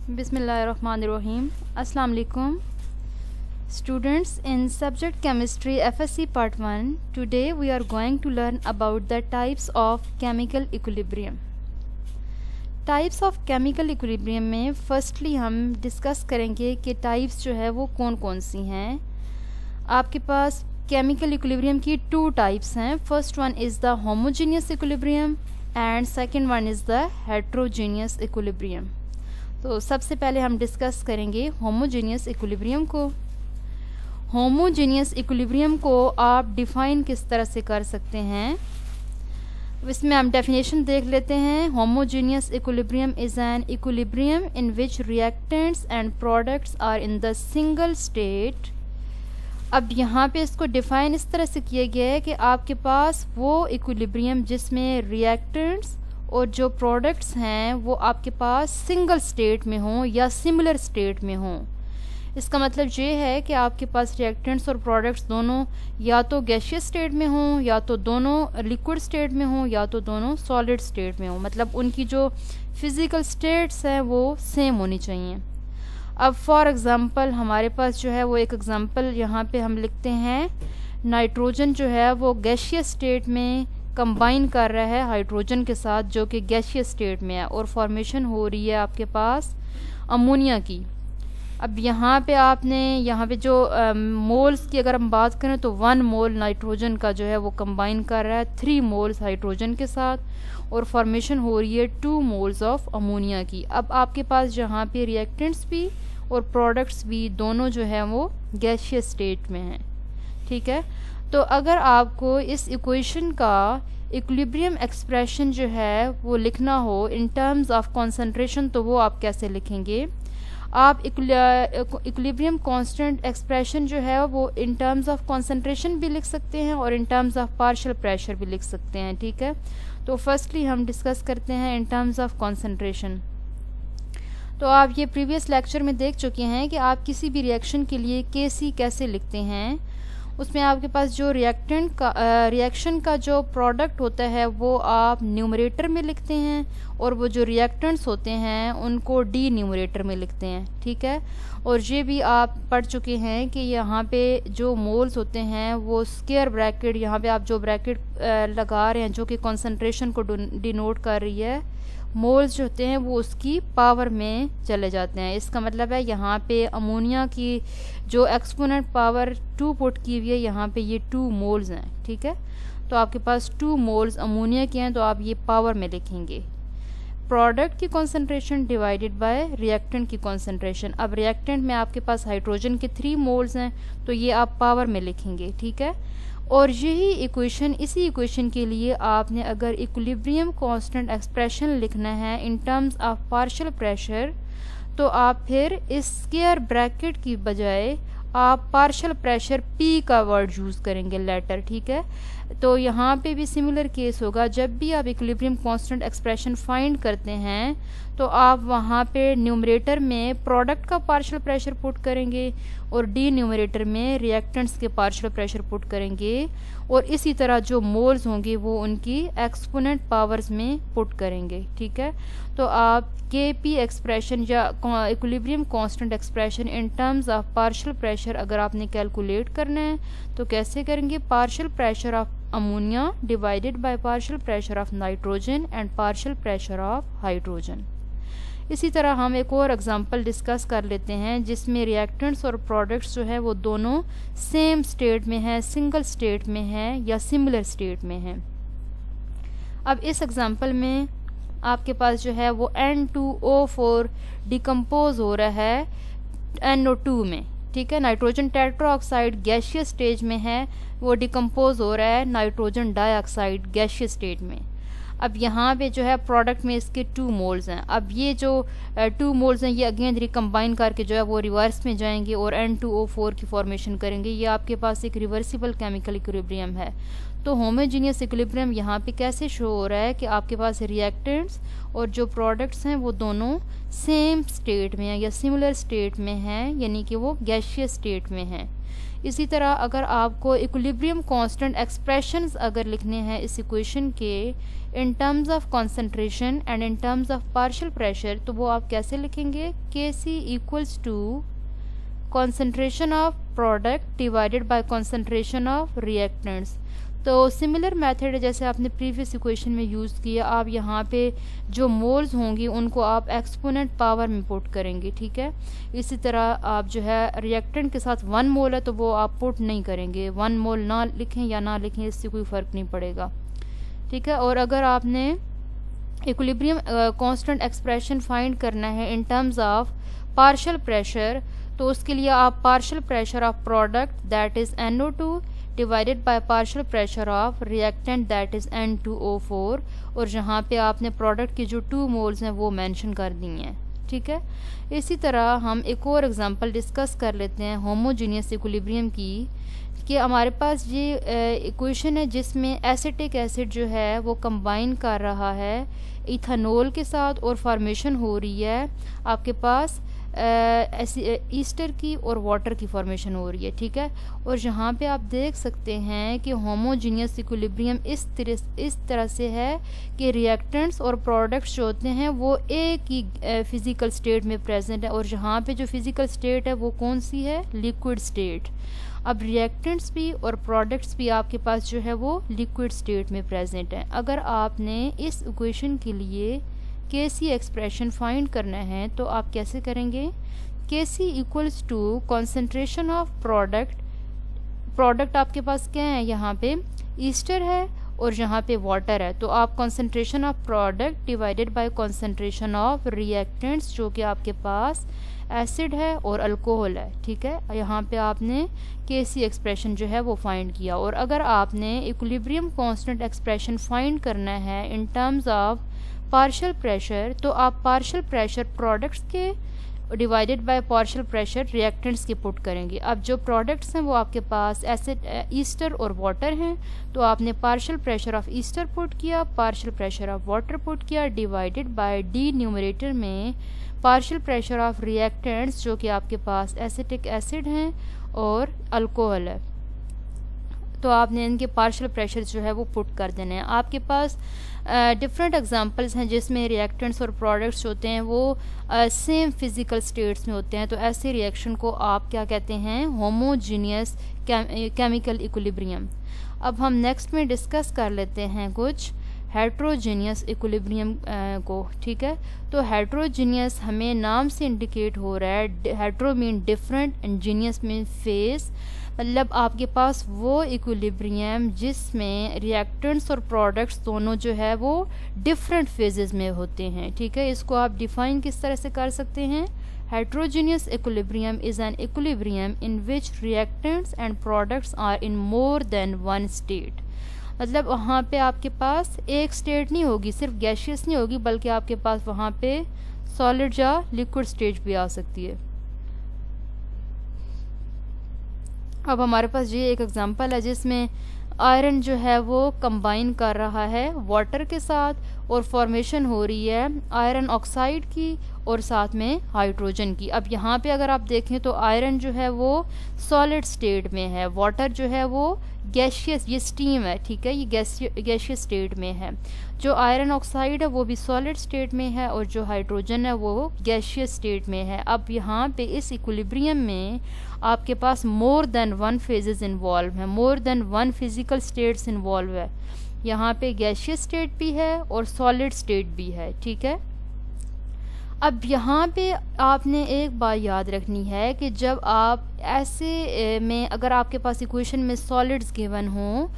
Bismillahirrahmanirrahim. Assalamu alaikum. Students, in subject chemistry FSC part 1, today we are going to learn about the types of chemical equilibrium. Types of chemical equilibrium में firstly हम discuss करेंगे कि types जो है वो कौन कौन सी हैं. आपके पास केमिकल इक्विलिब्रियम की टू टाइप्स हैं. First one is the homogeneous equilibrium and second one is the heterogeneous equilibrium. तो सबसे पहले हम डिस्कस करेंगे होमोजीनियस इक्विलिब्रियम को. होमोजीनियस इक्विलिब्रियम को आप डिफ़ाइन किस तरह से कर सकते हैं, इसमें हम डेफिनेशन देख लेते हैं. Homogeneous equilibrium is an equilibrium in which reactants and products are in the single state. अब यहाँ पे इसको डिफ़ाइन इस तरह से किया गया है कि आपके पास वो इक्विलिब्रियम जिसमें रिएक्टेंट्स और जो प्रोडक्ट्स हैं वो आपके पास सिंगल स्टेट में हों या सिमिलर स्टेट में हों. इसका मतलब ये है कि आपके पास रिएक्टेंट्स और प्रोडक्ट्स दोनों या तो गैसियस स्टेट में हों, या तो दोनों लिक्विड स्टेट में हों, या तो दोनों सॉलिड स्टेट में हों. मतलब उनकी जो फिज़िकल स्टेट्स हैं वो सेम होनी चाहिए. अब फॉर एग्ज़ाम्पल हमारे पास जो है वो एक एग्ज़ाम्पल यहाँ पे हम लिखते हैं. नाइट्रोजन जो है वो गैसियस स्टेट में कंबाइन कर रहा है हाइड्रोजन के साथ जो कि गैसियस स्टेट में है, और फॉर्मेशन हो रही है आपके पास अमोनिया की. अब यहाँ पे जो मोल्स की अगर हम बात करें तो 1 मोल नाइट्रोजन का जो है वो कंबाइन कर रहा है 3 मोल्स हाइड्रोजन के साथ, और फॉर्मेशन हो रही है 2 मोल्स ऑफ अमोनिया की. अब आपके पास यहाँ पे रिएक्टेंट्स भी और प्रोडक्ट्स भी दोनों जो है वो गैसियस स्टेट में हैं. ठीक है. तो अगर आपको इस इक्वेशन का इक्विलिब्रियम एक्सप्रेशन जो है वो लिखना हो इन टर्म्स ऑफ कॉन्सेंट्रेशन, तो वो आप कैसे लिखेंगे. आप इक्विलिब्रियम कांस्टेंट एक्सप्रेशन जो है वो इन टर्म्स ऑफ कॉन्सेंट्रेशन भी लिख सकते हैं और इन टर्म्स ऑफ पार्शियल प्रेशर भी लिख सकते हैं. ठीक है. तो फर्स्टली हम डिस्कस करते हैं इन टर्म्स ऑफ कॉन्सेंट्रेशन. तो आप ये प्रीवियस लेक्चर में देख चुके हैं कि आप किसी भी रिएक्शन के लिए केसी कैसे लिखते हैं. उसमें आपके पास जो रिएक्शन का जो प्रोडक्ट होता है वो आप न्यूमरेटर में लिखते हैं, और वो जो रिएक्टेंट्स होते हैं उनको डी न्यूमरेटर में लिखते हैं. ठीक है. और ये भी आप पढ़ चुके हैं कि यहाँ पे जो मोल्स होते हैं वो स्क्वायर ब्रैकेट, यहाँ पे आप जो ब्रैकेट लगा रहे हैं जो कि कॉन्सेंट्रेशन को डिनोट कर रही है, मोल्स जो होते हैं वो उसकी पावर में चले जाते हैं. इसका मतलब है यहाँ पे अमोनिया की जो एक्सपोनेंट पावर 2 पुट की हुई है, यहाँ पे ये 2 मोल्स हैं. ठीक है. तो आपके पास 2 मोल्स अमोनिया के हैं, तो आप ये पावर में लिखेंगे. प्रोडक्ट की कॉन्सेंट्रेशन डिवाइडेड बाय रिएक्टेंट की कॉन्सेंट्रेशन. अब रिएक्टेंट में आपके पास हाइड्रोजन के 3 मोल्स हैं, तो ये आप पावर में लिखेंगे. ठीक है. और इसी इक्वेशन के लिए आपने अगर इक्विलिब्रियम कांस्टेंट एक्सप्रेशन लिखना है in terms of partial pressure, तो आप फिर इस स्क्वायर ब्रैकेट की बजाय आप पार्शियल प्रेशर पी का वर्ड यूज़ करेंगे, लेटर. ठीक है. तो यहाँ पे भी सिमिलर केस होगा. जब भी आप इक्विलिब्रियम कांस्टेंट एक्सप्रेशन फाइंड करते हैं तो आप वहाँ पे न्यूमरेटर में प्रोडक्ट का पार्शियल प्रेशर पुट करेंगे और डी न्यूमरेटर में रिएक्टेंट्स के पार्शियल प्रेशर पुट करेंगे, और इसी तरह जो मोल्स होंगे वो उनकी एक्सपोनेंट पावर्स में पुट करेंगे. ठीक है. तो आप के पी एक्सप्रेशन या equilibrium constant expression in terms of partial pressure अगर आपने कैलकुलेट करना है तो कैसे करेंगे. Partial pressure of ammonia divided by partial pressure of nitrogen and partial pressure of hydrogen. इसी तरह हम एक और एग्जांपल डिस्कस कर लेते हैं जिसमें रिएक्टेंट्स और प्रोडक्ट्स जो है वो दोनों सेम स्टेट में हैं, सिंगल स्टेट में हैं या सिमिलर स्टेट में हैं. अब इस एग्जांपल में आपके पास जो है वो N2O4 डिकम्पोज हो रहा है NO2 में. ठीक है. नाइट्रोजन टेट्राऑक्साइड गैसियस स्टेज में है, वो डिकम्पोज हो रहा है नाइट्रोजन डाइऑक्साइड गैसियस स्टेट में. अब यहाँ पे जो है प्रोडक्ट में इसके 2 मोल्स हैं. अब ये जो 2 मोल्स हैं ये अगेन रिकम्बाइन करके जो है वो रिवर्स में जाएंगे और N2O4 की फॉर्मेशन करेंगे. ये आपके पास एक रिवर्सिबल केमिकल इक्विलिब्रियम है. तो होमोजीनियस इक्विलिब्रियम यहाँ पे कैसे शो हो रहा है कि आपके पास रिएक्टेंट्स और जो प्रोडक्ट्स हैं वो दोनों सेम स्टेट में हैं या सिमिलर स्टेट में हैं, यानी कि वो गैसियस स्टेट में हैं। इसी तरह अगर आपको इक्विलिब्रियम कांस्टेंट एक्सप्रेशंस अगर लिखने हैं इस इक्वेशन के in terms of concentration and in terms of partial pressure, तो वो आप कैसे लिखेंगे? Kc equals to concentration of product divided by concentration of reactants। तो सिमिलर मेथड है जैसे आपने प्रीवियस इक्वेशन में यूज़ किया, आप यहाँ पे जो मोल्स होंगी उनको आप एक्सपोनेंट पावर में पुट करेंगे, ठीक है। इसी तरह आप जो है रिएक्टेंट के साथ 1 मोल है तो वो आप पुट नहीं करेंगे, 1 मोल ना लिखें या ना लिखें इससे कोई फ़र्क नहीं पड़ेगा, ठीक है। और अगर आपने इक्विलिब्रियम कांस्टेंट एक्सप्रेशन फाइंड करना है in terms of partial pressure, तो उसके लिए आप partial pressure of product that is NO2 divided by partial pressure of reactant that is N2O4, और जहाँ पे आपने प्रोडक्ट की जो 2 मोल्स हैं वो मेंशन कर दी हैं, ठीक है। इसी तरह हम एक और एग्जांपल डिस्कस कर लेते हैं होमोजीनियस इक्विलिब्रियम की, कि हमारे पास ये इक्वेशन है जिसमें एसिटिक एसिड जो है वो कंबाइन कर रहा है इथेनॉल के साथ और फॉर्मेशन हो रही है आपके पास ईस्टर की और वाटर की फॉर्मेशन हो रही है, ठीक है। और यहाँ पे आप देख सकते हैं कि होमोजीनियस इक्विलिब्रियम इस तरह से है कि रिएक्टेंट्स और प्रोडक्ट्स जो होते हैं वो एक ही फिज़िकल स्टेट में प्रेजेंट है, और यहाँ पे जो फिज़िकल स्टेट है वो कौन सी है? Liquid state. अब रिएक्टेंट्स भी और प्रोडक्ट्स भी आपके पास जो है वो लिक्विड स्टेट में प्रेजेंट है। अगर आपने इस इक्वेशन के लिए Kc एक्सप्रेशन फाइंड करना है तो आप कैसे करेंगे? Kc equals to concentration of product आपके पास क्या है? यहाँ पे ईस्टर है और यहाँ पे वाटर है, तो आप concentration of product divided by concentration of reactants जो कि आपके पास एसिड है और अल्कोहल है, ठीक है। यहाँ पे आपने Kc एक्सप्रेशन जो है वो फाइंड किया। और अगर आपने इक्विलिब्रियम कांस्टेंट एक्सप्रेशन फाइंड करना है in terms of partial pressure, तो आप पार्शियल प्रेशर प्रोडक्ट्स के divided by partial pressure reactants के पुट करेंगे। अब जो प्रोडक्ट्स हैं वो आपके पास एसिड ईस्टर और वाटर हैं, तो आपने partial pressure of ester put किया, partial pressure of water put किया, डिवाइडेड बाय डी न्यूमरेटर में पार्शियल प्रेशर ऑफ रिएक्टेंट्स जो कि आपके पास एसिटिक एसिड हैं और अल्कोहल है, तो आपने इनके पार्शियल प्रेशर जो है वो पुट कर देने हैं। आपके पास डिफरेंट एग्जांपल्स हैं जिसमें रिएक्टेंट्स और प्रोडक्ट्स होते हैं वो सेम फिजिकल स्टेट्स में होते हैं, तो ऐसे रिएक्शन को आप क्या कहते हैं? Homogeneous chemical equilibrium. अब हम नेक्स्ट में डिस्कस कर लेते हैं कुछ हेट्रोजीनियस इक्विलिब्रियम को, ठीक है। तो हेट्रोजीनियस हमें नाम से इंडिकेट हो रहा है, hetero mean different and genius mean face, मतलब आपके पास वो इक्विलिब्रियम जिसमें रिएक्टेंट्स और प्रोडक्ट्स दोनों जो है वो डिफरेंट फेजेस में होते हैं, ठीक है। इसको आप डिफाइन किस तरह से कर सकते हैं? Heterogeneous equilibrium is an equilibrium in which reactants and products are in more than one state. मतलब वहाँ पे आपके पास एक स्टेट नहीं होगी, सिर्फ गैशियस नहीं होगी, बल्कि आपके पास वहाँ पे सॉलिड या लिक्विड स्टेट भी आ सकती है। अब हमारे पास ये एक एग्जांपल है जिसमें आयरन जो है वो कंबाइन कर रहा है वाटर के साथ और फॉर्मेशन हो रही है आयरन ऑक्साइड की और साथ में हाइड्रोजन की। अब यहाँ पे अगर आप देखें तो आयरन जो है वो सॉलिड स्टेट में है, वाटर जो है वो गैशियस, ये स्टीम है, ठीक है, ये गैशियस स्टेट में है। जो आयरन ऑक्साइड है वो भी सॉलिड स्टेट में है और जो हाइड्रोजन है वो गैशियस स्टेट में है। अब यहाँ पे इस इक्विलिब्रियम में आपके पास more than one phases involve है, more than one physical states involve है। यहाँ पे गैशियस स्टेट भी है और सॉलिड स्टेट भी है, ठीक है। अब यहाँ पे आपने एक बात याद रखनी है कि जब आप ऐसे में अगर आपके पास इक्वेशन में सॉलिड्स गिवन हो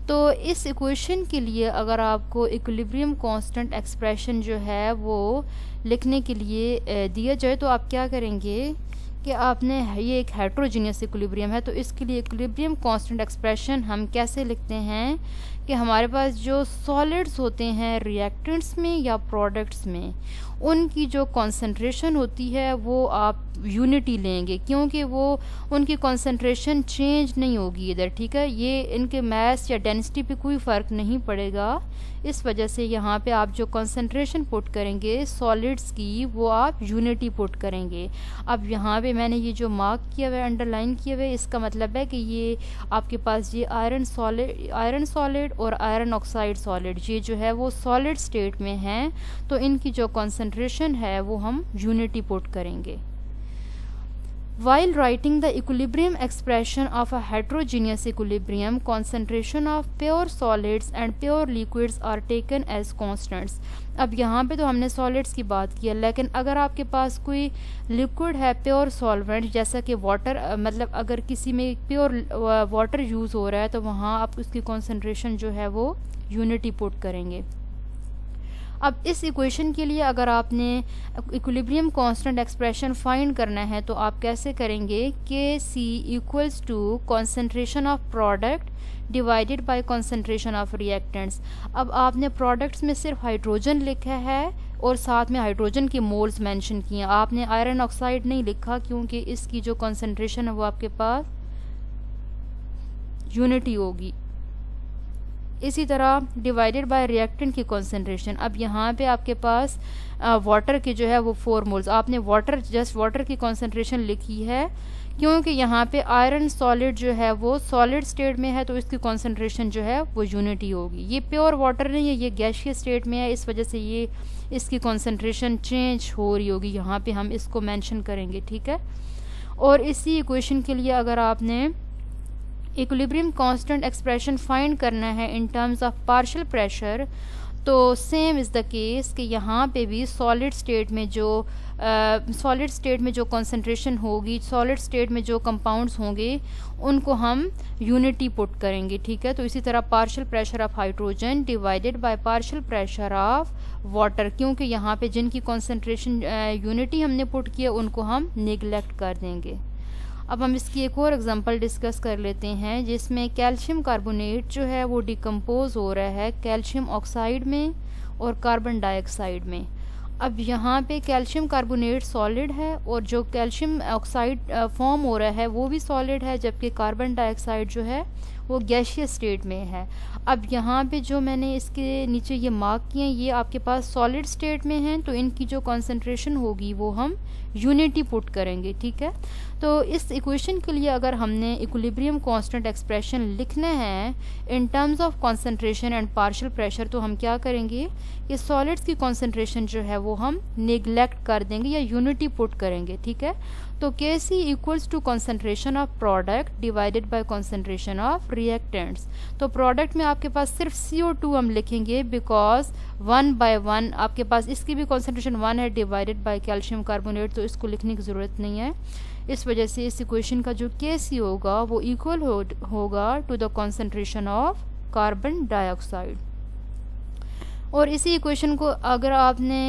तो इस इक्वेशन के लिए अगर आपको इक्विलिब्रियम कांस्टेंट एक्सप्रेशन जो है वो लिखने के लिए दिया जाए तो आप क्या करेंगे कि आपने ये एक हेट्रोजीनियस इक्विलिब्रियम है तो इसके लिए इक्विलिब्रियम कांस्टेंट एक्सप्रेशन हम कैसे लिखते हैं कि हमारे पास जो सॉलिड्स होते हैं रिएक्टेंट्स में या प्रोडक्ट्स में उनकी जो कॉन्सेंट्रेशन होती है वो आप यूनिटी लेंगे, क्योंकि वो उनकी कॉन्सेंट्रेशन चेंज नहीं होगी इधर, ठीक है। ये इनके मास या डेंसिटी पे कोई फ़र्क नहीं पड़ेगा। इस वजह से यहाँ पे आप जो कॉन्सेंट्रेशन पुट करेंगे सॉलिड्स की वो आप यूनिटी पुट करेंगे। अब यहाँ पे मैंने ये जो मार्क किया हुआ है, अंडरलाइन किया हुआ है, इसका मतलब है कि ये आपके पास ये आयरन सॉलिड और आयरन ऑक्साइड सॉलिड ये जो है वो सॉलिड स्टेट में हैं, तो इनकी जो कॉन्सेंट्रेशन है वो हम यूनिटी पुट करेंगे। While writing the equilibrium expression of a heterogeneous equilibrium, concentration of pure solids and pure liquids are taken as constants. अब यहाँ पे तो हमने सॉलिड्स की बात की है, लेकिन अगर आपके पास कोई लिक्विड है प्योर सॉल्वेंट, जैसा कि वाटर, मतलब अगर किसी में प्योर वाटर यूज़ हो रहा है तो वहाँ आप उसकी कॉन्सेंट्रेशन जो है वो यूनिटी पुट करेंगे। अब इस इक्वेशन के लिए अगर आपने इक्विलिब्रियम कांस्टेंट एक्सप्रेशन फाइंड करना है तो आप कैसे करेंगे, K C equals to concentration of product divided by concentration of reactants. अब आपने प्रोडक्ट्स में सिर्फ हाइड्रोजन लिखा है और साथ में हाइड्रोजन के मोल्स मेंशन किए, आपने आयरन ऑक्साइड नहीं लिखा क्योंकि इसकी जो कॉन्सेंट्रेशन है वो आपके पास यूनिटी होगी। इसी तरह डिवाइडेड बाय रिएक्टेंट की कॉन्सेंट्रेशन, अब यहाँ पे आपके पास वाटर की जो है वो 4 मोल्स, आपने जस्ट वाटर की कॉन्सेंट्रेशन लिखी है क्योंकि यहाँ पे आयरन सॉलिड जो है वो सॉलिड स्टेट में है तो इसकी कॉन्सेंट्रेशन जो है वो यूनिटी होगी। ये प्योर वाटर नहीं है, ये गैसियस स्टेट में है, इस वजह से ये इसकी कॉन्सेंट्रेशन चेंज हो रही होगी, यहाँ पे हम इसको मेंशन करेंगे, ठीक है। और इसी इक्वेशन के लिए अगर आपने इक्विलिब्रियम कांस्टेंट एक्सप्रेशन फाइंड करना है in terms of partial pressure, तो सेम इज़ द केस कि यहाँ पे भी सॉलिड स्टेट में जो कॉन्सेंट्रेशन होगी, सॉलिड स्टेट में जो कंपाउंड्स होंगे उनको हम यूनिटी पुट करेंगे, ठीक है। तो इसी तरह partial pressure of hydrogen divided by partial pressure of water, क्योंकि यहाँ पे जिनकी कॉन्सेंट्रेशन यूनिटी हमने पुट किया उनको हम निगलेक्ट कर देंगे। अब हम इसकी एक और एग्जांपल डिस्कस कर लेते हैं जिसमें कैल्शियम कार्बोनेट जो है वो डिकम्पोज हो रहा है कैल्शियम ऑक्साइड में और कार्बन डाइऑक्साइड में। अब यहाँ पे कैल्शियम कार्बोनेट सॉलिड है और जो कैल्शियम ऑक्साइड फॉर्म हो रहा है वो भी सॉलिड है, जबकि कार्बन डाइऑक्साइड जो है वो गैसियस स्टेट में है। अब यहाँ पे जो मैंने इसके नीचे ये मार्क किए हैं ये आपके पास सॉलिड स्टेट में हैं, तो इनकी जो कॉन्सेंट्रेशन होगी वो हम यूनिटी पुट करेंगे, ठीक है। तो इस इक्वेशन के लिए अगर हमने इक्विलिब्रियम कांस्टेंट एक्सप्रेशन लिखना है in terms of concentration and partial pressure, तो हम क्या करेंगे कि सॉलिड्स की कॉन्सेंट्रेशन जो है वो हम निगलेक्ट कर देंगे या यूनिटी पुट करेंगे, ठीक है। तो K C equals to concentration of product divided by concentration of reactants. तो प्रोडक्ट में आपके पास सिर्फ CO2 हम लिखेंगे बिकॉज 1/1 आपके पास इसकी भी कॉन्सेंट्रेशन 1 है डिवाइडेड बाय कैल्शियम कार्बोनेट, तो इसको लिखने की ज़रूरत नहीं है। इस वजह से इस इक्वेशन का जो के सी होगा वो इक्वल होगा to the concentration of carbon dioxide. और इसी इक्वेशन को अगर आपने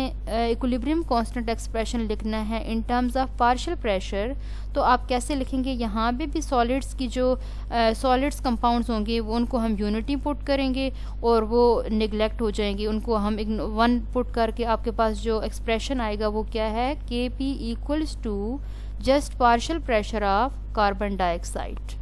इक्विलिब्रियम कांस्टेंट एक्सप्रेशन लिखना है in terms of partial pressure, तो आप कैसे लिखेंगे, यहाँ पे भी सॉलिड्स की जो सॉलिड्स कंपाउंड्स होंगे वो उनको हम यूनिटी पुट करेंगे और वो निगलेक्ट हो जाएंगे, उनको हम 1 पुट करके आपके पास जो एक्सप्रेशन आएगा वो क्या है, KP equals to just partial pressure of carbon dioxide.